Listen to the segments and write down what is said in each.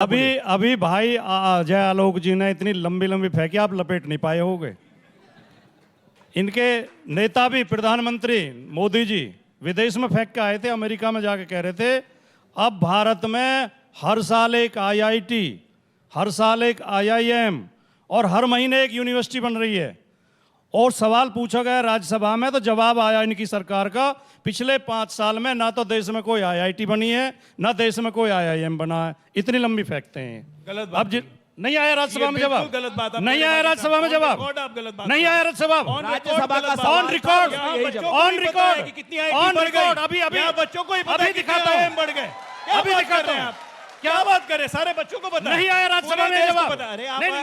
अभी अभी भाई अजय आलोक जी ने इतनी लंबी लंबी फेंकी, आप लपेट नहीं पाए होगे। इनके नेता भी, प्रधानमंत्री मोदी जी विदेश में फेंक के आए थे, अमेरिका में जाके कह रहे थे अब भारत में हर साल एक आईआईटी, हर साल एक आईआईएम और हर महीने एक यूनिवर्सिटी बन रही है। और सवाल पूछा गया राज्यसभा में तो जवाब आया इनकी सरकार का, पिछले 5 साल में ना तो देश में कोई आईआईटी बनी है, ना देश में कोई आईआईएम बना है। इतनी लंबी फेंकते हैं। गलत बात। अब नहीं आया राज्यसभा में जवाब, गलत बात। नहीं आया राज्यसभा में जवाब, नहीं आया राज्यसभा राज्यसभा का ऑन रिकॉर्ड, ऑन रिकॉर्ड, कितनी ऑन रिकॉर्ड। अभी अभी बच्चों को ही पता है दिखाता हूं, बढ़ गए। अभी दिखाता हूं। क्या बात कर रहे हैं? सारे बच्चों को पता है। नहीं आया राज्यसभा में जवाब,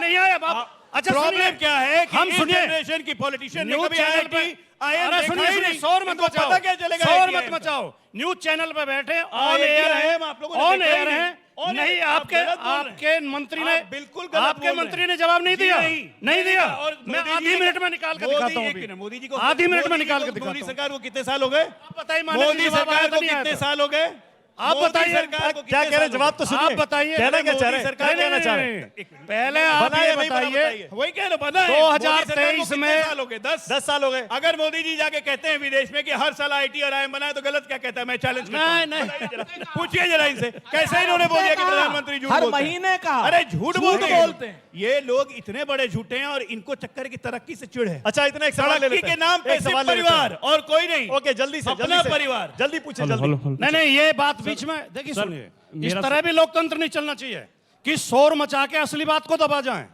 नहीं आया बाप। अच्छा प्रॉब्लम क्या है कि हम सुनिए, जनरेशन की पॉलिटिशियन ने न्यूज कभी चैनल पे आईआईटी सुनिए, शोर मत मचाओ, पता क्या चलेगा? शोर मत मचाओ। न्यूज चैनल पे बैठे ऑन एयर है, आप लोगों ने ऑन देखा ही एयर है। नहीं। नहीं, आपके मंत्री ने, बिल्कुल आपके मंत्री ने जवाब नहीं दिया, नहीं दिया। और मैं आधी मिनट में निकाल के दिखाता हूँ। मोदी जी को आधी मिनट में निकाल के दिखाता हूँ। मोदी सरकार को कितने साल हो गए? आप बताइए, मोदी सरकार को कितने साल हो गए? आप बताइए क्या कह रहे हैं, जवाब तो सुनिए। आप बताइए, कहना क्या चाह रहे हैं? सरकार कहना चाह रहे हैं? पहले आप ये बताइए, वही कह रहे बना है 2023 में 10 साल हो गए। अगर मोदी जी जाके कहते हैं विदेश में कि हर साल आईटी और आईएम बनाए तो गलत क्या कहता है? मैं चैलेंज करता हूं। नहीं पूछिए जरा इनसे, कैसे इन्होंने बोल दिया कि प्रधानमंत्री झूठ हर बोलते हैं? महीने का। अरे झूठ बोलते हैं ये लोग, इतने बड़े झूठे हैं और इनको चक्कर की तरक्की से चिढ़ है। अच्छा, इतना एक सवाल ले तरक्की लेते के हैं। नाम पे एक सिर्फ सवाल ले लेते हैं। परिवार और कोई नहीं। ओके, जल्दी से, अपना जल्दी से परिवार। जल्दी पूछिए, जल्दी। नहीं, ये बात बीच में देखिए, सुनिए, इस तरह भी लोकतंत्र नहीं चलना चाहिए कि शोर मचा के असली बात को दबा जाएं।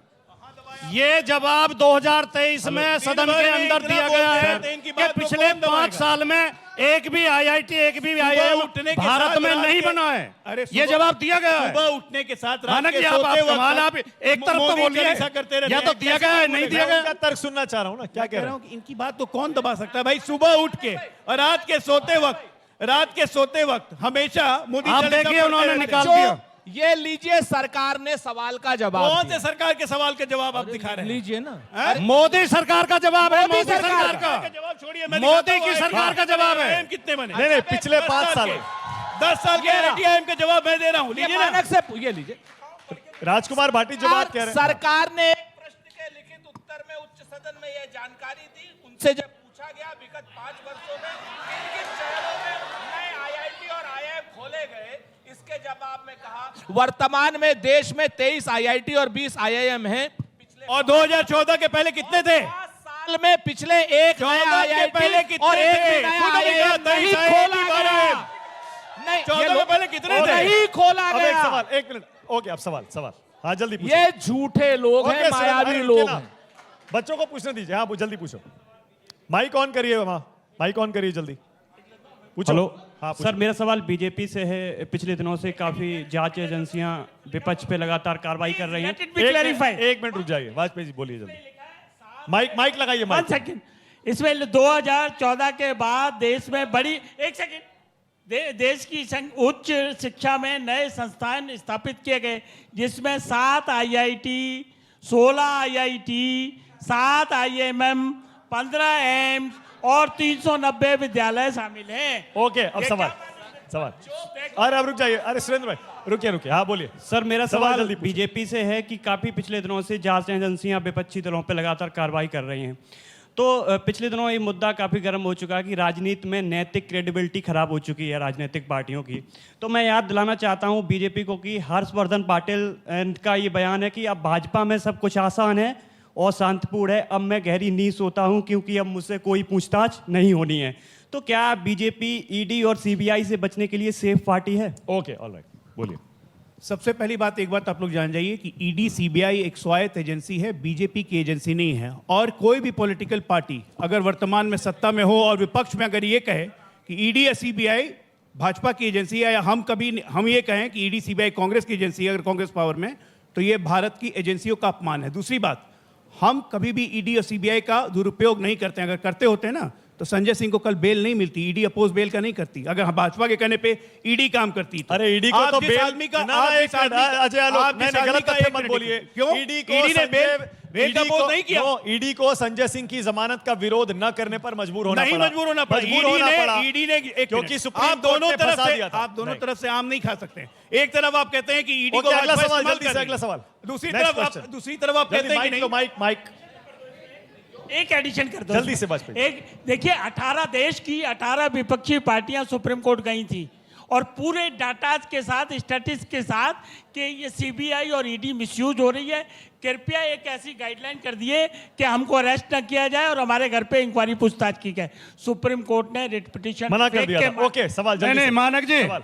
ये जवाब 2023 में सदन के अंदर दिया गया है कि पिछले 5 साल में एक भी आईआईटी, एक भी आईआईएम भारत में नहीं बना है। ये जवाब दिया गया है। सुबह उठने के साथ माना कि आप कमाल, आप एक तरफ तो बोलिए या तो दिया गया है, नहीं दिया गया। तर्क सुनना चाह रहा हूँ ना, क्या कह रहे हैं? इनकी बात तो कौन दबा सकता है भाई? सुबह उठ के और रात के सोते वक्त हमेशा मोदी आप देखिए उन्होंने निकाल दिया। ये लीजिए, सरकार ने सवाल का जवाब कौन दिया। से सरकार के सवाल के जवाब आप दिखा रहे हैं? लीजिए ना, मोदी सरकार का जवाब है, मोदी सरकार का जवाब छोड़िए, मोदी की सरकार का जवाब है। कितने बने? नहीं, पिछले 5 साल 10 साल के आईआईएम के जवाब मैं दे रहा हूँ। लीजिए ना, मानक से ये लीजिए। राजकुमार भाटी जो बात कह रहे हैं, सरकार ने एक प्रश्न के लिखित उत्तर में उच्च सदन में यह जानकारी दी। उनसे जब पूछा गया विगत 5 वर्षों में किन किन शहरों में नए आईआईटी और आईआईएम खोले गए, इसके जवाब में कहा वर्तमान में देश में 23 आईआईटी और 20 आईआईएम हैं। और 2014 के पहले कितने थे? 5 साल में पिछले एक नया आईआईटी और एक नया आईआईएम नहीं खोला गया। नहीं, 14 के पहले कितने थे? नहीं खोला अब एक गया। सवाल, 1 मिनट। ओके, अब सवाल। हाँ, जल्दी पूछो। ये झूठे लोग ओके, हैं, मायावी अरे, लोग ना, हैं। बच्चों को पूछने दीजिए। हाँ, जल्दी पूछो। माइक ऑन करिए, वहां माइक ऑन करिए, जल्दी पूछो। हेलो। हाँ, सर, मेरा सवाल बीजेपी से है। पिछले दिनों से काफी जांच एजेंसियां विपक्ष पे लगातार कार्रवाई कर रही हैं। एक मिनट रुक जाइए, वाजपेयी जी बोलिए जल्दी। माइक लगाइए, माइक। 1 सेकंड। इसमें 2014 के बाद देश में बड़ी, 1 सेकंड, देश की उच्च शिक्षा में नए संस्थान स्थापित किए गए, जिसमें 7 आईआईटी, 16 आईआईटी, 7 आईएमएम, 15 एम्स और 390 विद्यालय शामिल हैं। ओके, अब सवाल। अरे अब रुक जाइए, अरे सुरेंद्र भाई रुकिए। हाँ, बोलिए सर, मेरा सवाल सवाल जल्दी पूछिए। बीजेपी से है कि काफी पिछले दिनों से जांच एजेंसियां विपक्षी दलों पे लगातार कार्रवाई कर रही हैं। तो पिछले दिनों ये मुद्दा काफ़ी गर्म हो चुका है कि राजनीति में नैतिक क्रेडिबिलिटी खराब हो चुकी है राजनीतिक पार्टियों की। तो मैं याद दिलाना चाहता हूँ बीजेपी को कि हर्षवर्धन पाटिल का ये बयान है कि अब भाजपा में सब कुछ आसान है और शांतिपूर्ण है, अब मैं गहरी नींद सोता हूँ क्योंकि अब मुझसे कोई पूछताछ नहीं होनी है। तो क्या बीजेपी ईडी और सीबीआई से बचने के लिए सेफ पार्टी है? ओके, ऑलराइट, बोलिए। सबसे पहली बात, एक बात आप लोग जान जाइए कि ईडी सीबीआई एक स्वायत्त एजेंसी है, बीजेपी की एजेंसी नहीं है। और कोई भी पॉलिटिकल पार्टी अगर वर्तमान में सत्ता में हो और विपक्ष में अगर ये कहे कि ईडी या सीबीआई भाजपा की एजेंसी है, या हम ये कहें कि ईडी सीबीआई कांग्रेस की एजेंसी है अगर कांग्रेस पावर में, तो ये भारत की एजेंसियों का अपमान है। दूसरी बात, हम कभी भी ईडी और सीबीआई का दुरुपयोग नहीं करते हैं। अगर करते होते हैं ना तो संजय सिंह को कल बेल नहीं मिलती, ईडी अपोज बेल का नहीं करती। अगर भाजपा के कहने पे ईडी काम करती तो। अरे ईडी को तो बेल, आदमी का अजय आलोक, नहीं, गलत तथ्य मत बोलिए। क्यों? ईडी को ईडी ने बेल वेद का बोध नहीं किया। ईडी को संजय सिंह की जमानत का विरोध न करने पर मजबूर होना नहीं पड़ा। मजबूर होना पड़ा। मजबूर होना पड़ा ईडी ने क्योंकि सुप्रीम आप दोनों कोर्ट ने तरफ फंसा से दिया था। आप दोनों नहीं। तरफ से आम नहीं खा सकते। एक तरफ आप कहते हैं कि ईडी को ओके, अगला भाजपा सवाल, इस्तेमाल जल्दी कर से रही अगला है। सवाल। दूसरी Next तरफ आप question। कहते हैं कि नहीं। माइक एक एडिशन कर दो जल्दी इसमें। से वाजपेयी। एक देखिए 18 देश की 18 विपक्षी पार्टियां सुप्रीम कोर्ट गई थी और पूरे डाटाज के साथ स्टैटिस्टिक्स के साथ कि ये सीबीआई और ईडी मिसयूज हो रही है, कृपया एक ऐसी गाइडलाइन कर दिए कि हमको अरेस्ट न किया जाए और हमारे घर पे इंक्वायरी पूछताछ की जाए। सुप्रीम कोर्ट ने रिट पिटीशन मना कर दिया था। ओके, सवाल नहीं जल्दी नहीं से। मानक जी सवाल।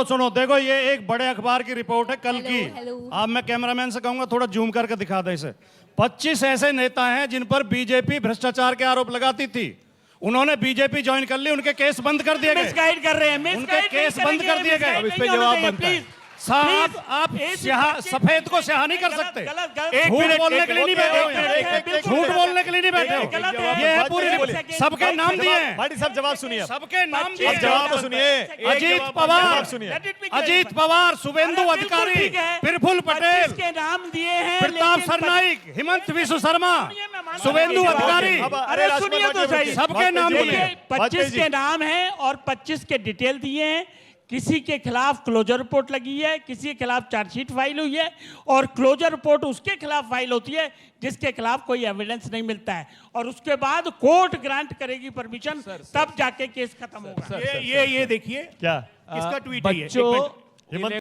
सुनो देखो, ये एक बड़े अखबार की रिपोर्ट है कल की। हेलो। अब मैं कैमरामैन से कहूंगा थोड़ा जूम करके दिखा दे इसे। 25 ऐसे नेता हैं जिन पर बीजेपी भ्रष्टाचार के आरोप लगाती थी, उन्होंने बीजेपी ज्वाइन कर ली, उनके केस बंद कर दिए गए। मिसगाइड कर रहे हैं, उनके मिसगाइड केस नहीं बंद करेंगे, कर दिए गए। मिसगाइड अब इस पे नहीं होना जवाब चाहिए, बनता है। प्लीज। साहब प्लीज, आप ऐसे स्याह बच्चे- सफेद को स्याह नहीं कर गलत- सकते। गलत- गलत- एक झूठ मिनट, बोलने एक के लिए नहीं मिनट, बैठे एक हो मिनट, एक मिनट, बिल्कुल झूठ गलत। बोलने के लिए नहीं बैठे हो। गलत है। ये है पूरी एक रिपोर्ट। सेकंड, सबके एक नाम सेकंड। दिए हैं। भाटी साहब जवाब सुनिए। सबके नाम दिए अब हैं। जवाब तो सुनिए। अजीत जवाब पवार सुनिए। Let it be clear. Ajit Pawar, Suvendu अरे बिल्कुल अधिकारी, ठीक है। प्रफुल्ल 25 पटेल, के नाम दिए हैं, प्रताप लेकिन सरनाइक, हिमंत विश्व शर्मा, सुनिए, मैं मानता हूं शुभेंदु कि अधिकारी, अब अरे सुनिए तो सही। सबके नाम वाजपेयी जी दिए। बोलिए। 25 वाजपेयी के जी। नाम हैं और 25 के डिटेल दिए हैं। किसी के खिलाफ क्लोजर रिपोर्ट लगी है, किसी के खिलाफ चार्जशीट फाइल हुई है और क्लोजर रिपोर्ट उसके खिलाफ फाइल होती है जिसके खिलाफ कोई एविडेंस नहीं मिलता है और उसके बाद कोर्ट ग्रांट करेगी परमिशन, तब जाके केस खत्म होगा। ये देखिए क्या किसका ट्वीट है ये? एक बच्चों मिनट। हिमंत